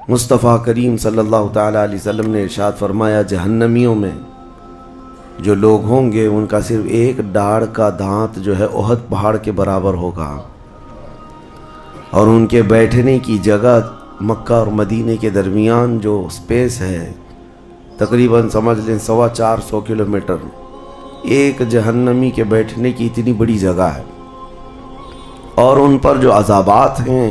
مصطفیٰ کریم صلی اللہ تعالیٰ علیہ وسلم نے ارشاد فرمایا، جہنمیوں میں جو لوگ ہوں گے ان کا صرف ایک ڈاڑھ کا دانت جو ہے احد پہاڑ کے برابر ہوگا، اور ان کے بیٹھنے کی جگہ مکہ اور مدینے کے درمیان جو سپیس ہے تقریباً سمجھ لیں 450 کلومیٹر، ایک جہنمی کے بیٹھنے کی اتنی بڑی جگہ ہے۔ اور ان پر جو عذابات ہیں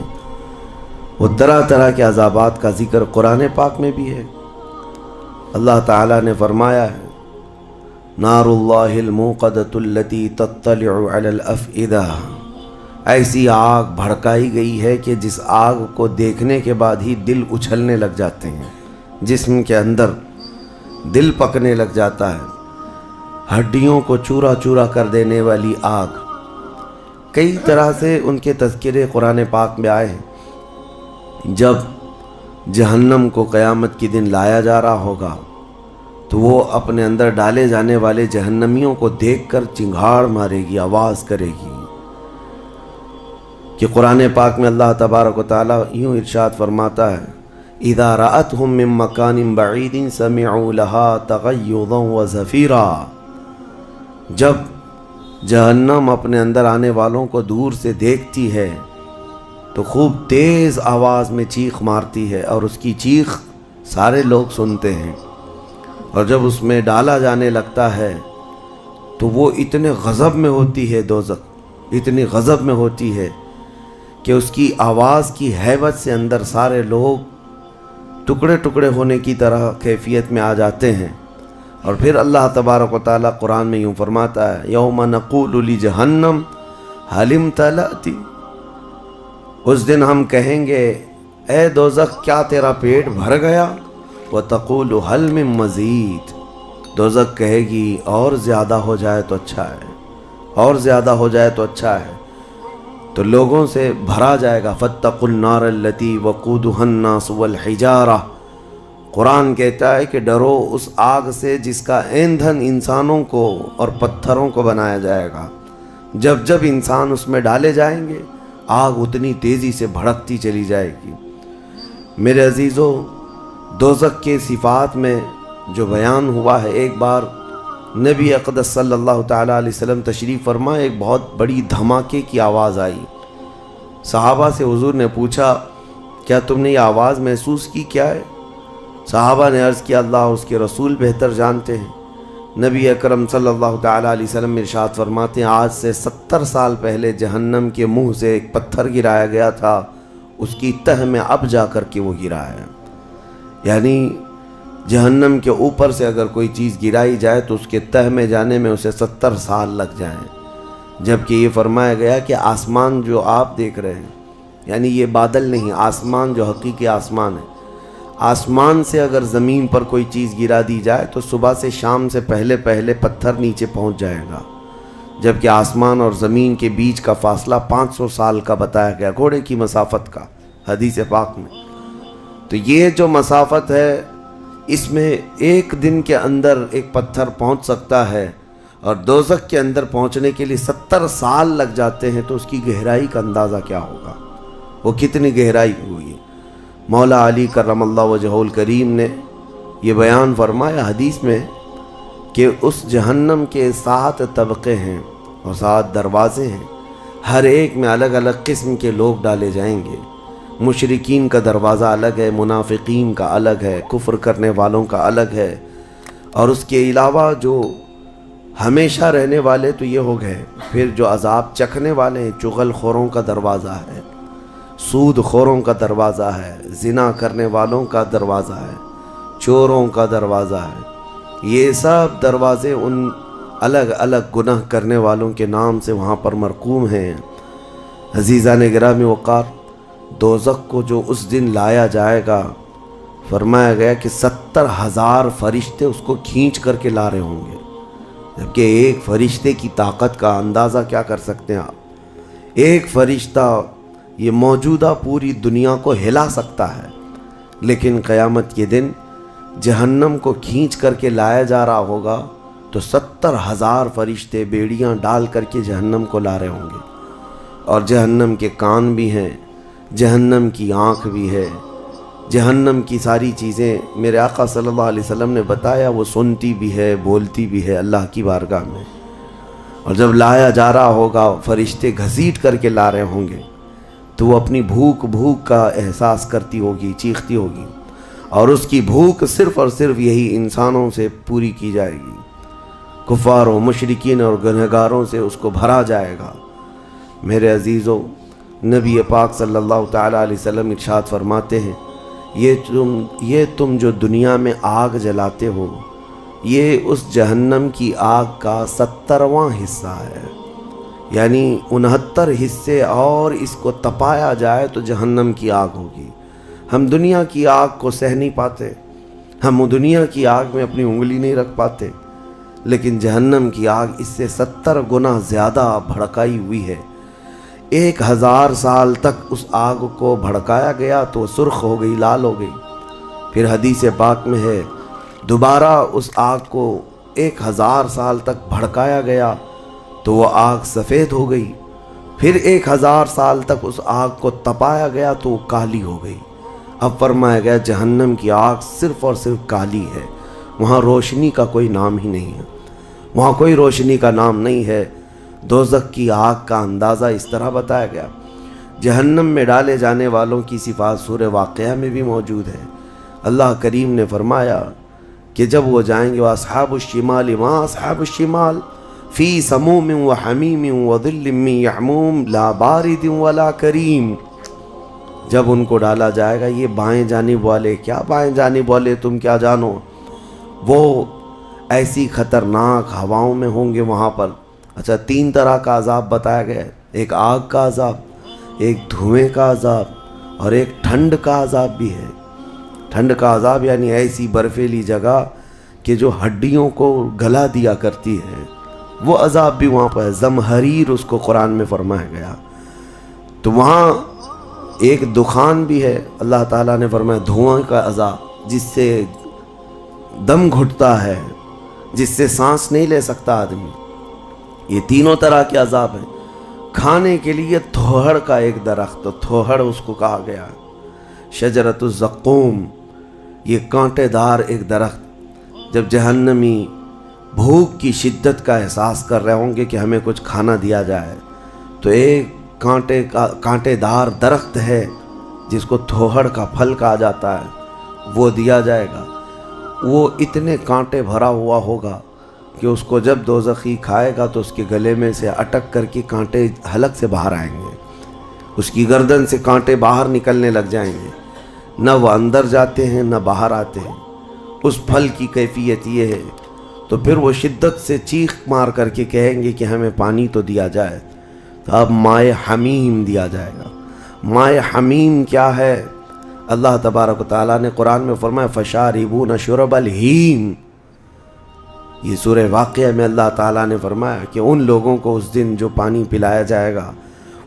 وہ طرح طرح کے عذابات کا ذکر قرآن پاک میں بھی ہے۔ اللہ تعالیٰ نے فرمایا ہے، نار اللہ الموقدۃ التی تطلع علی الافئدہ، ایسی آگ بھڑکائی گئی ہے کہ جس آگ کو دیکھنے کے بعد ہی دل اچھلنے لگ جاتے ہیں، جسم کے اندر دل پکنے لگ جاتا ہے، ہڈیوں کو چورا چورا کر دینے والی آگ۔ کئی طرح سے ان کے تذکرے قرآن پاک میں آئے ہیں۔ جب جہنم کو قیامت کے دن لایا جا رہا ہوگا تو وہ اپنے اندر ڈالے جانے والے جہنمیوں کو دیکھ کر چنگھاڑ مارے گی، آواز کرے گی، کہ قرآن پاک میں اللہ تبارک و تعالیٰ یوں ارشاد فرماتا ہے، اذا رأتهم من مکان بعید سمعوا لها تغیظا وزفیرا، جب جہنم اپنے اندر آنے والوں کو دور سے دیکھتی ہے تو خوب تیز آواز میں چیخ مارتی ہے، اور اس کی چیخ سارے لوگ سنتے ہیں، اور جب اس میں ڈالا جانے لگتا ہے تو وہ اتنے غضب میں ہوتی ہے، دوزخ اتنی غضب میں ہوتی ہے کہ اس کی آواز کی ہیبت سے اندر سارے لوگ ٹکڑے ٹکڑے ہونے کی طرح کیفیت میں آ جاتے ہیں۔ اور پھر اللہ تبارک و تعالیٰ قرآن میں یوں فرماتا ہے، یوم نقول لجہنم هل امتلأت، اس دن ہم کہیں گے اے دوزخ کیا تیرا پیٹ بھر گیا، وتقول هل من مزید، دوزخ کہے گی اور زیادہ ہو جائے تو اچھا ہے، اور زیادہ ہو جائے تو اچھا ہے، تو لوگوں سے بھرا جائے گا۔ فاتقوا النار التي وقودها الناس والحجارہ، قرآن کہتا ہے کہ ڈرو اس آگ سے جس کا ایندھن انسانوں کو اور پتھروں کو بنایا جائے گا۔ جب جب انسان اس میں ڈالے جائیں گے آگ اتنی تیزی سے بھڑکتی چلی جائے گی۔ میرے عزیزو، دوزخ کے صفات میں جو بیان ہوا ہے، ایک بار نبی اقدس صلی اللہ تعالیٰ علیہ وسلم تشریف فرما، ایک بہت بڑی دھماکے کی آواز آئی۔ صحابہ سے حضور نے پوچھا، کیا تم نے یہ آواز محسوس کی، کیا ہے؟ صحابہ نے عرض کیا، اللہ اس کے رسول بہتر جانتے ہیں۔ نبی اکرم صلی اللہ تعالیٰ علیہ وسلم ارشاد فرماتے ہیں، آج سے 70 سال پہلے جہنم کے منہ سے ایک پتھر گرایا گیا تھا، اس کی تہ میں اب جا کر کے وہ گرا ہے۔ یعنی جہنم کے اوپر سے اگر کوئی چیز گرائی جائے تو اس کے تہ میں جانے میں اسے 70 سال لگ جائیں، جبکہ یہ فرمایا گیا کہ آسمان جو آپ دیکھ رہے ہیں، یعنی یہ بادل نہیں، آسمان جو حقیقی آسمان ہے، آسمان سے اگر زمین پر کوئی چیز گرا دی جائے تو صبح سے شام سے پہلے پہلے پتھر نیچے پہنچ جائے گا، جبکہ آسمان اور زمین کے بیچ کا فاصلہ 500 سال کا بتایا گیا، گھوڑے کی مسافت کا، حدیث پاک میں۔ تو یہ جو مسافت ہے اس میں ایک دن کے اندر ایک پتھر پہنچ سکتا ہے، اور دوزخ کے اندر پہنچنے کے لیے 70 سال لگ جاتے ہیں، تو اس کی گہرائی کا اندازہ کیا ہوگا، وہ کتنی گہرائی ہوئی ہے۔ مولا علی کرم اللہ وجہہ الکریم نے یہ بیان فرمایا حدیث میں کہ اس جہنم کے 7 طبقے ہیں اور 7 دروازے ہیں، ہر ایک میں الگ الگ قسم کے لوگ ڈالے جائیں گے۔ مشرکین کا دروازہ الگ ہے، منافقین کا الگ ہے، کفر کرنے والوں کا الگ ہے، اور اس کے علاوہ جو ہمیشہ رہنے والے تو یہ ہو گئے، پھر جو عذاب چکھنے والے ہیں، چغل خوروں کا دروازہ ہے، سود خوروں کا دروازہ ہے، زنا کرنے والوں کا دروازہ ہے، چوروں کا دروازہ ہے، یہ سب دروازے ان الگ الگ گناہ کرنے والوں کے نام سے وہاں پر مرقوم ہیں۔ عزیزان گرامی وقار، دوزخ کو جو اس دن لایا جائے گا، فرمایا گیا کہ 70,000 فرشتے اس کو کھینچ کر کے لا رہے ہوں گے، جبکہ ایک فرشتے کی طاقت کا اندازہ کیا کر سکتے ہیں آپ؟ ایک فرشتہ یہ موجودہ پوری دنیا کو ہلا سکتا ہے، لیکن قیامت کے دن جہنم کو کھینچ کر کے لایا جا رہا ہوگا تو 70,000 فرشتے بیڑیاں ڈال کر کے جہنم کو لا رہے ہوں گے، اور جہنم کے کان بھی ہیں، جہنم کی آنکھ بھی ہے، جہنم کی ساری چیزیں میرے آقا صلی اللہ علیہ وسلم نے بتایا، وہ سنتی بھی ہے، بولتی بھی ہے اللہ کی بارگاہ میں، اور جب لایا جا رہا ہوگا فرشتے گھسیٹ کر کے لا رہے ہوں گے تو وہ اپنی بھوک کا احساس کرتی ہوگی، چیختی ہوگی، اور اس کی بھوک صرف اور صرف یہی انسانوں سے پوری کی جائے گی، کفاروں، مشرکین اور گنہگاروں سے اس کو بھرا جائے گا۔ میرے عزیزو، نبی پاک صلی اللہ تعالیٰ علیہ وسلم ارشاد فرماتے ہیں، یہ تم جو دنیا میں آگ جلاتے ہو، یہ اس جہنم کی آگ کا 70واں حصہ ہے، یعنی 69 حصے اور اس کو تپایا جائے تو جہنم کی آگ ہوگی۔ ہم دنیا کی آگ کو سہ نہیں پاتے، ہم دنیا کی آگ میں اپنی انگلی نہیں رکھ پاتے، لیکن جہنم کی آگ اس سے 70 گنا زیادہ بھڑکائی ہوئی ہے۔ 1000 سال تک اس آگ کو بھڑکایا گیا تو سرخ ہو گئی، لال ہو گئی، پھر حدیث پاک میں ہے دوبارہ اس آگ کو 1000 سال تک بھڑکایا گیا تو وہ آگ سفید ہو گئی، پھر 1000 سال تک اس آگ کو تپایا گیا تو وہ کالی ہو گئی۔ اب فرمایا گیا جہنم کی آگ صرف اور صرف کالی ہے، وہاں روشنی کا کوئی نام ہی نہیں ہے، وہاں کوئی روشنی کا نام نہیں ہے۔ دوزخ کی آگ کا اندازہ اس طرح بتایا گیا۔ جہنم میں ڈالے جانے والوں کی صفات سورہ واقعہ میں بھی موجود ہے۔ اللہ کریم نے فرمایا کہ جب وہ جائیں گے وَأَصْحَابُ الشِّمَالِ مَا أَصْحَابُ الشِّمَالِ فِي سَمُومٍ وَحَمِيمٍ وَظِلٍّ مِّن يَحْمُومٍ لَا بَارِدٍ وَلَا كَرِيمٍ، جب ان کو ڈالا جائے گا، یہ بائیں جانب والے، کیا بائیں جانب والے تم کیا جانو، وہ ایسی خطرناک ہواؤں میں ہوں گے وہاں پر۔ اچھا، 3 طرح کا عذاب بتایا گیا ہے، ایک آگ کا عذاب، ایک دھوئیں کا عذاب، اور ایک ٹھنڈ کا عذاب بھی ہے۔ ٹھنڈ کا عذاب یعنی ایسی برفیلی جگہ کہ جو ہڈیوں کو گلا دیا کرتی ہے، وہ عذاب بھی وہاں پر ہے، زمہریر اس کو قرآن میں فرمایا گیا۔ تو وہاں ایک دخان بھی ہے، اللہ تعالیٰ نے فرمایا دھواں کا عذاب، جس سے دم گھٹتا ہے، جس سے سانس نہیں لے سکتا آدمی۔ یہ تینوں طرح کے عذاب ہیں۔ کھانے کے لیے تھوہڑ کا ایک درخت، تو تھوہڑ اس کو کہا گیا، شجرۃ الزقوم، یہ کانٹے دار ایک درخت۔ جب جہنمی بھوک کی شدت کا احساس کر رہے ہوں گے کہ ہمیں کچھ کھانا دیا جائے، تو ایک کانٹے دار درخت ہے جس کو تھوہڑ کا پھل کہا جاتا ہے، وہ دیا جائے گا۔ وہ اتنے کانٹے بھرا ہوا ہوگا کہ اس کو جب دوزخی کھائے گا تو اس کے گلے میں سے اٹک کر کے کانٹے حلق سے باہر آئیں گے، اس کی گردن سے کانٹے باہر نکلنے لگ جائیں گے، نہ وہ اندر جاتے ہیں نہ باہر آتے ہیں۔ اس پھل کی کیفیت یہ ہے، تو پھر وہ شدت سے چیخ مار کر کے کہیں گے کہ ہمیں پانی تو دیا جائے، تو اب مائے حمیم دیا جائے گا۔ مائے حمیم کیا ہے؟ اللہ تبارک و تعالیٰ نے قرآن میں فرمایا فَشَارِبُونَ شُرَبَ الْہِیم، یہ سورہ واقعہ میں اللہ تعالیٰ نے فرمایا کہ ان لوگوں کو اس دن جو پانی پلایا جائے گا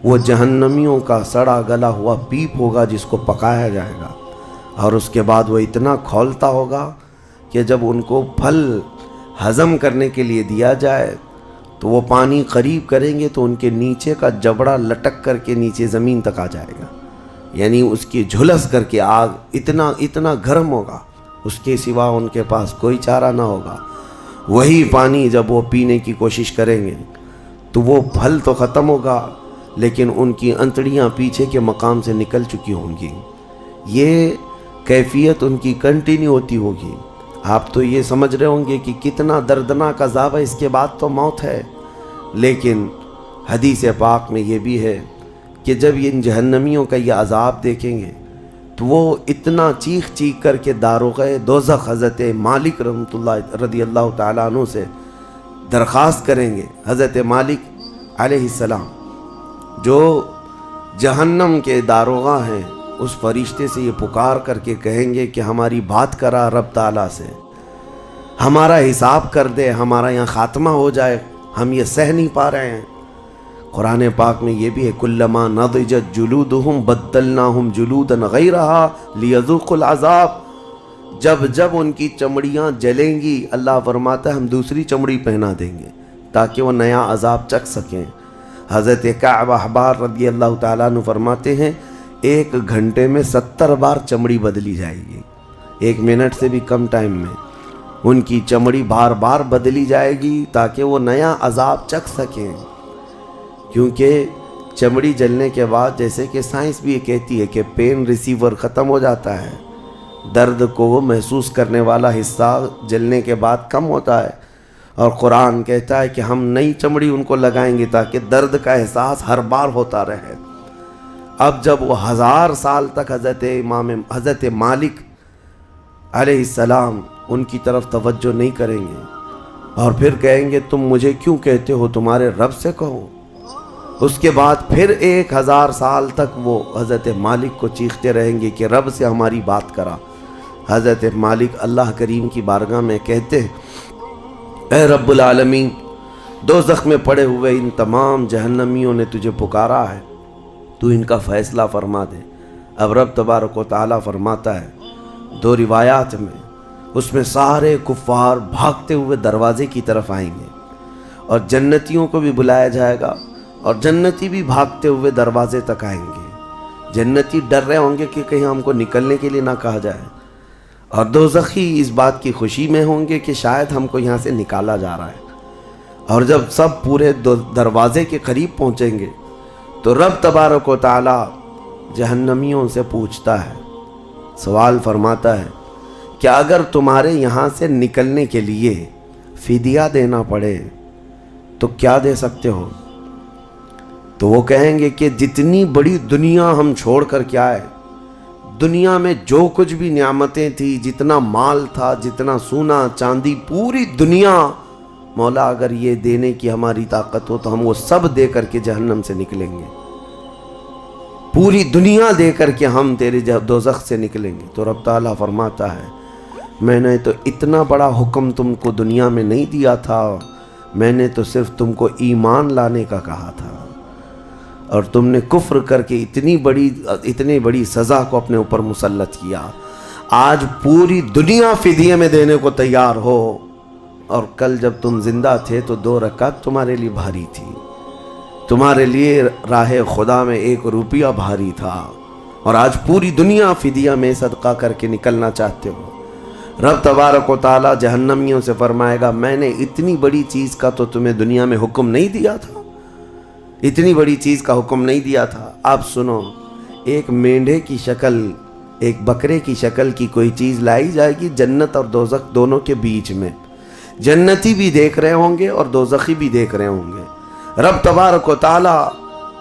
وہ جہنمیوں کا سڑا گلا ہوا پیپ ہوگا جس کو پکایا جائے گا، اور اس کے بعد وہ اتنا کھولتا ہوگا کہ جب ان کو پھل ہضم کرنے کے لیے دیا جائے تو وہ پانی قریب کریں گے تو ان کے نیچے کا جبڑا لٹک کر کے نیچے زمین تک آ جائے گا، یعنی اس کی جھلس کر کے آگ اتنا گرم ہوگا، اس کے سوا ان کے پاس کوئی چارہ نہ ہوگا۔ وہی پانی جب وہ پینے کی کوشش کریں گے تو وہ پھل تو ختم ہوگا لیکن ان کی انتڑیاں پیچھے کے مقام سے نکل چکی ہوں گی، یہ کیفیت ان کی کنٹینیو ہوتی ہوگی۔ آپ تو یہ سمجھ رہے ہوں گے کہ کتنا دردناک عذاب ہے، اس کے بعد تو موت ہے، لیکن حدیث پاک میں یہ بھی ہے کہ جب ان جہنمیوں کا یہ عذاب دیکھیں گے تو وہ اتنا چیخ کر کے داروغہ دوزخ حضرت مالک رحمۃ اللہ رضی اللہ تعالیٰ عنہ سے درخواست کریں گے۔ حضرت مالک علیہ السلام جو جہنم کے داروغہ ہیں، اس فرشتے سے یہ پکار کر کے کہیں گے کہ ہماری بات کرا رب تعالیٰ سے، ہمارا حساب کر دے، ہمارا یہاں خاتمہ ہو جائے، ہم یہ سہ نہیں پا رہے ہیں۔ قرآن پاک میں یہ بھی ہے کلما نضجت جلودہم بدلناہم جلودا غیرہا لیذوقوا العذاب، جب ان کی چمڑیاں جلیں گی اللہ فرماتا ہے ہم دوسری چمڑی پہنا دیں گے تاکہ وہ نیا عذاب چکھ سکیں۔ حضرت کعب احبار رضی اللہ تعالیٰ عنہ فرماتے ہیں 1 گھنٹے میں 70 بار چمڑی بدلی جائے گی، 1 منٹ سے بھی کم ٹائم میں ان کی چمڑی بار بار بدلی جائے گی تاکہ وہ نیا عذاب چکھ سکیں۔ کیونکہ چمڑی جلنے کے بعد جیسے کہ سائنس بھی یہ کہتی ہے کہ پین ریسیور ختم ہو جاتا ہے، درد کو وہ محسوس کرنے والا حصہ جلنے کے بعد کم ہوتا ہے، اور قرآن کہتا ہے کہ ہم نئی چمڑی ان کو لگائیں گے تاکہ درد کا احساس ہر بار ہوتا رہے۔ اب جب وہ 1000 سال تک حضرت مالک علیہ السلام ان کی طرف توجہ نہیں کریں گے اور پھر کہیں گے تم مجھے کیوں کہتے ہو، تمہارے رب سے کہو، اس کے بعد پھر 1000 سال تک وہ حضرت مالک کو چیختے رہیں گے کہ رب سے ہماری بات کرا۔ حضرت مالک اللہ کریم کی بارگاہ میں کہتے اے رب العالمین، دوزخ میں پڑے ہوئے ان تمام جہنمیوں نے تجھے پکارا ہے، تو ان کا فیصلہ فرما دے۔ اب رب تبارک و تعالیٰ فرماتا ہے 2 روایات میں، اس میں سارے کفار بھاگتے ہوئے دروازے کی طرف آئیں گے اور جنتیوں کو بھی بلایا جائے گا، اور جنتی بھی بھاگتے ہوئے دروازے تک آئیں گے۔ جنتی ڈر رہے ہوں گے کہ کہیں ہم کو نکلنے کے لیے نہ کہا جائے، اور دوزخی اس بات کی خوشی میں ہوں گے کہ شاید ہم کو یہاں سے نکالا جا رہا ہے۔ اور جب سب پورے دروازے کے قریب پہنچیں گے تو رب تبارک و تعالی جہنمیوں سے پوچھتا ہے، سوال فرماتا ہے کہ اگر تمہارے یہاں سے نکلنے کے لیے فدیہ دینا پڑے تو کیا دے سکتے ہو؟ تو وہ کہیں گے کہ جتنی بڑی دنیا ہم چھوڑ کر کے آئے، دنیا میں جو کچھ بھی نعمتیں تھی، جتنا مال تھا، جتنا سونا چاندی، پوری دنیا، مولا اگر یہ دینے کی ہماری طاقت ہو تو ہم وہ سب دے کر کے جہنم سے نکلیں گے، پوری دنیا دے کر کے ہم تیرے دوزخ سے نکلیں گے۔ تو رب تعالیٰ فرماتا ہے میں نے تو اتنا بڑا حکم تم کو دنیا میں نہیں دیا تھا، میں نے تو صرف تم کو ایمان لانے کا کہا تھا، اور تم نے کفر کر کے اتنی بڑی سزا کو اپنے اوپر مسلط کیا۔ آج پوری دنیا فدیے میں دینے کو تیار ہو، اور کل جب تم زندہ تھے تو 2 رکعت تمہارے لیے بھاری تھی، تمہارے لیے راہ خدا میں 1 روپیہ بھاری تھا، اور آج پوری دنیا فدیہ میں صدقہ کر کے نکلنا چاہتے ہو۔ رب تبارک و تعالیٰ جہنمیوں سے فرمائے گا میں نے اتنی بڑی چیز کا تو تمہیں دنیا میں حکم نہیں دیا تھا، اتنی بڑی چیز کا حکم نہیں دیا تھا۔ اب سنو، ایک مینڈھے کی شکل، ایک بکرے کی شکل کی کوئی چیز لائی جائے گی جنت اور دوزخ دونوں کے بیچ میں، جنتی بھی دیکھ رہے ہوں گے اور دوزخی بھی دیکھ رہے ہوں گے۔ رب تبارک و تعالیٰ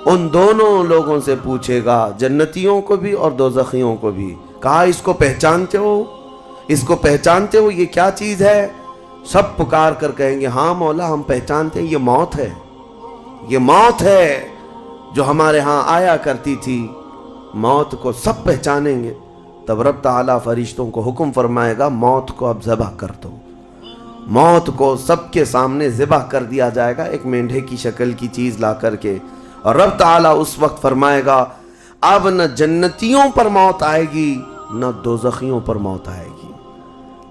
ان دونوں لوگوں سے پوچھے گا، جنتیوں کو بھی اور دوزخیوں کو بھی، کہا اس کو پہچانتے ہو، اس کو پہچانتے ہو، یہ کیا چیز ہے؟ سب پکار کر کہیں گے ہاں مولا ہم پہچانتے ہیں، یہ موت ہے، یہ موت ہے جو ہمارے ہاں آیا کرتی تھی، موت کو سب پہچانیں گے۔ تب رب تعالیٰ فرشتوں کو حکم فرمائے گا موت کو اب ذبح کر دو، موت کو سب کے سامنے ذبح کر دیا جائے گا ایک مینڈھے کی شکل کی چیز لا کر کے، اور رب تعالیٰ اس وقت فرمائے گا اب نہ جنتیوں پر موت آئے گی نہ دوزخیوں پر موت آئے گی،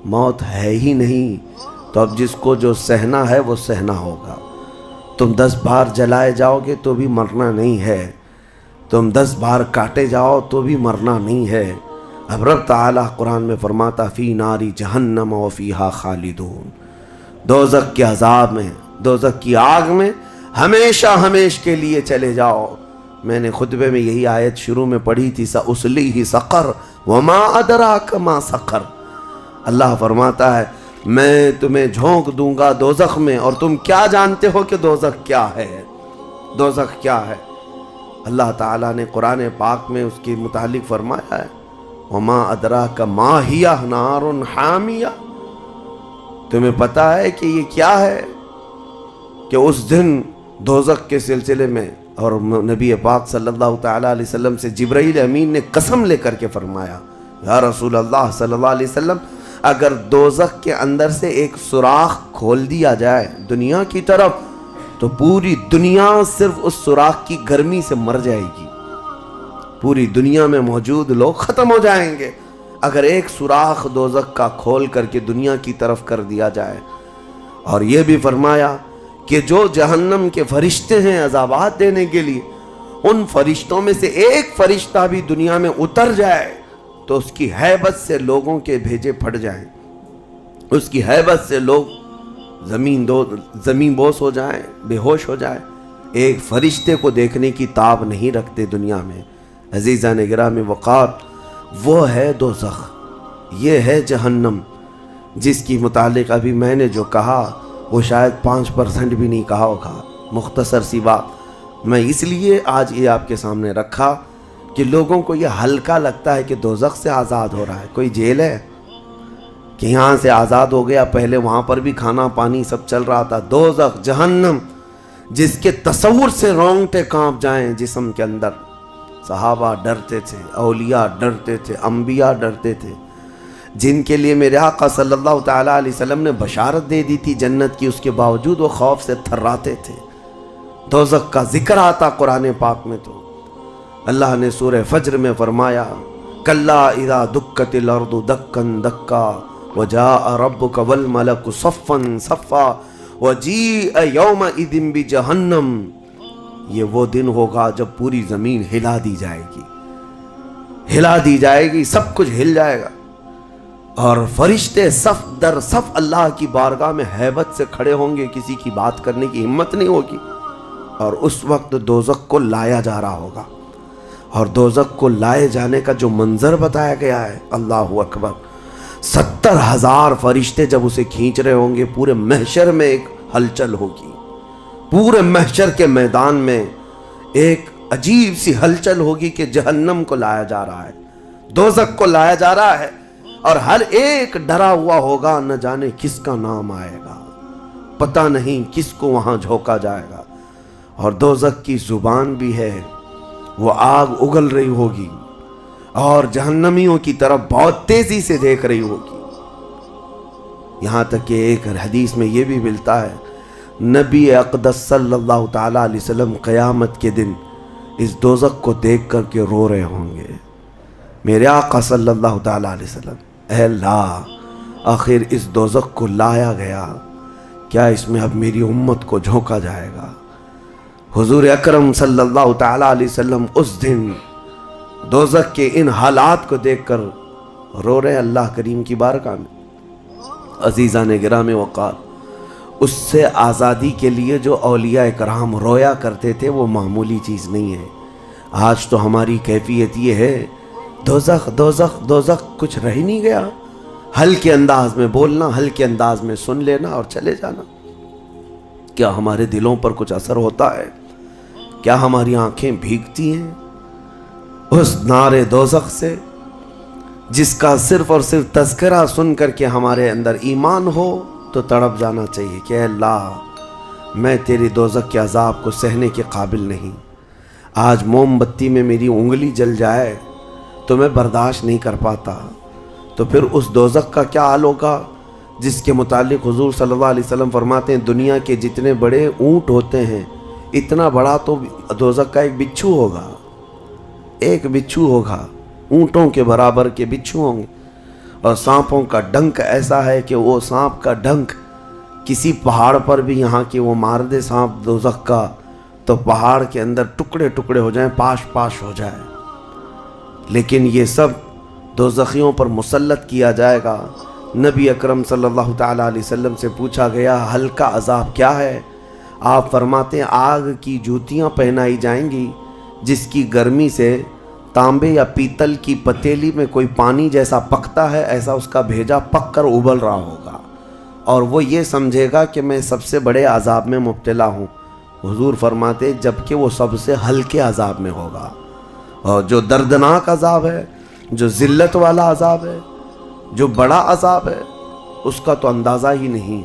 موت ہے ہی نہیں، تو اب جس کو جو سہنا ہے وہ سہنا ہوگا۔ تم 10 بار جلائے جاؤ گے تو بھی مرنا نہیں ہے، تم 10 بار کاٹے جاؤ تو بھی مرنا نہیں ہے۔ اب رب تعالیٰ قرآن میں فرماتا فی ناری جہنم و فیہا خالدون، دوزخ کے عذاب میں، دوزخ کی آگ میں ہمیشہ ہمیش کے لیے چلے جاؤ۔ میں نے خطبے میں یہی آیت شروع میں پڑھی تھی سأصلیہ سقر وما ادراک ما سقر، اللہ فرماتا ہے میں تمہیں جھونک دوں گا دوزخ میں اور تم کیا جانتے ہو کہ دوزخ کیا ہے، دوزخ کیا ہے۔ اللہ تعالیٰ نے قرآن پاک میں اس کے متعلق فرمایا ہے وما ادراک ما ہی نار حامیہ، تمہیں پتہ ہے کہ یہ کیا ہے، کہ اس دن دوزخ کے سلسلے میں، اور نبی پاک صلی اللہ تعالیٰ علیہ وسلم سے جبرائیل امین نے قسم لے کر کے فرمایا یا رسول اللہ صلی اللہ علیہ وسلم اگر دوزخ کے اندر سے ایک سوراخ کھول دیا جائے دنیا کی طرف تو پوری دنیا صرف اس سوراخ کی گرمی سے مر جائے گی، پوری دنیا میں موجود لوگ ختم ہو جائیں گے اگر ایک سوراخ دوزخ کا کھول کر کے دنیا کی طرف کر دیا جائے۔ اور یہ بھی فرمایا کہ جو جہنم کے فرشتے ہیں عذابات دینے کے لیے، ان فرشتوں میں سے ایک فرشتہ بھی دنیا میں اتر جائے تو اس کی ہیبت سے لوگوں کے بھیجے پھٹ جائیں، اس کی ہیبت سے لوگ زمین بوس ہو جائیں، بے ہوش ہو جائیں، ایک فرشتے کو دیکھنے کی تاب نہیں رکھتے دنیا میں۔ عزیزان گرامی وقار، وہ ہے دوزخ، یہ ہے جہنم، جس کی متعلق ابھی میں نے جو کہا وہ شاید 5% بھی نہیں کہا ہوگا۔ مختصر سی بات میں اس لیے آج یہ آپ کے سامنے رکھا کہ لوگوں کو یہ ہلکا لگتا ہے کہ دوزخ سے آزاد ہو رہا ہے، کوئی جیل ہے کہ یہاں سے آزاد ہو گیا، پہلے وہاں پر بھی کھانا پانی سب چل رہا تھا۔ دوزخ، جہنم، جس کے تصور سے رونگٹے کانپ جائیں جسم کے اندر۔ صحابہ ڈرتے تھے، اولیاء ڈرتے تھے، انبیاء ڈرتے تھے، جن کے لیے میرے آقا صلی اللہ تعالیٰ علیہ وسلم نے بشارت دے دی تھی جنت کی، اس کے باوجود وہ خوف سے تھراتے تھے۔ دوزخ کا ذکر آتا قرآن پاک میں تو اللہ نے سورہ فجر میں فرمایا، کلا اذا دکت الارض دکن دکا وجاء ربک والملک صفا صفا وجیء یومئذ بجہنم۔ یہ وہ دن ہوگا جب پوری زمین ہلا دی جائے گی، ہلا دی جائے گی، سب کچھ ہل جائے گا، اور فرشتے صف در صف اللہ کی بارگاہ میں ہیبت سے کھڑے ہوں گے، کسی کی بات کرنے کی ہمت نہیں ہوگی، اور اس وقت دوزخ کو لایا جا رہا ہوگا۔ اور دوزخ کو لائے جانے کا جو منظر بتایا گیا ہے، اللہ اکبر، 70,000 فرشتے جب اسے کھینچ رہے ہوں گے، پورے محشر میں ایک ہلچل ہوگی، پورے محشر کے میدان میں ایک عجیب سی ہلچل ہوگی کہ جہنم کو لایا جا رہا ہے، دوزخ کو لایا جا رہا ہے، اور ہر ایک ڈرا ہوا ہوگا، نہ جانے کس کا نام آئے گا، پتہ نہیں کس کو وہاں جھونکا جائے گا۔ اور دوزخ کی زبان بھی ہے، وہ آگ اگل رہی ہوگی اور جہنمیوں کی طرف بہت تیزی سے دیکھ رہی ہوگی۔ یہاں تک کہ ایک حدیث میں یہ بھی ملتا ہے، نبی اقدس صلی اللہ تعالیٰ علیہ وسلم قیامت کے دن اس دوزخ کو دیکھ کر کے رو رہے ہوں گے۔ میرے آقا صلی اللہ تعالیٰ علیہ وسلم، اے اللہ، آخر اس دوزخ کو لایا گیا، کیا اس میں اب میری امت کو جھونکا جائے گا؟ حضور اکرم صلی اللہ تعالیٰ علیہ وسلم اس دن دوزخ کے ان حالات کو دیکھ کر رو رہے اللہ کریم کی بارگاہ میں۔ عزیزان گرامی وقار، اس سے آزادی کے لیے جو اولیاء کرام رویا کرتے تھے وہ معمولی چیز نہیں ہے۔ آج تو ہماری کیفیت یہ ہے، دوزخ دوزخ دوزخ، کچھ رہ ہی نہیں گیا، ہلکے انداز میں بولنا، ہلکے انداز میں سن لینا اور چلے جانا۔ کیا ہمارے دلوں پر کچھ اثر ہوتا ہے؟ کیا ہماری آنکھیں بھیگتی ہیں اس نعرے دوزخ سے، جس کا صرف اور صرف تذکرہ سن کر کے ہمارے اندر ایمان ہو تو تڑپ جانا چاہیے کہ اے اللہ، میں تیری دوزخ کے عذاب کو سہنے کے قابل نہیں۔ آج موم بتی میں میری انگلی جل جائے تو میں برداشت نہیں کر پاتا، تو پھر اس دوزخ کا کیا حال ہوگا جس کے متعلق حضور صلی اللہ علیہ وسلم فرماتے ہیں، دنیا کے جتنے بڑے اونٹ ہوتے ہیں اتنا بڑا تو دوزخ کا ایک بچھو ہوگا، ایک بچھو ہوگا، اونٹوں کے برابر کے بچھو ہوں گے، اور سانپوں کا ڈنک ایسا ہے کہ وہ سانپ کا ڈنک کسی پہاڑ پر بھی یہاں کے وہ مار دے سانپ دوزخ کا تو پہاڑ کے اندر ٹکڑے ٹکڑے ہو جائیں، پاش پاش ہو جائے۔ لیکن یہ سب دوزخیوں پر مسلط کیا جائے گا۔ نبی اکرم صلی اللہ تعالیٰ علیہ وسلم سے پوچھا گیا ہلکا عذاب کیا ہے؟ آپ فرماتے ہیں آگ کی جوتیاں پہنائی جائیں گی جس کی گرمی سے تانبے یا پیتل کی پتیلی میں کوئی پانی جیسا پکتا ہے، ایسا اس کا بھیجا پک کر ابل رہا ہوگا، اور وہ یہ سمجھے گا کہ میں سب سے بڑے عذاب میں مبتلا ہوں۔ حضور فرماتے جبکہ وہ سب سے ہلکے عذاب میں ہوگا، اور جو دردناک عذاب ہے، جو ذلت والا عذاب ہے، جو بڑا عذاب ہے، اس کا تو اندازہ ہی نہیں۔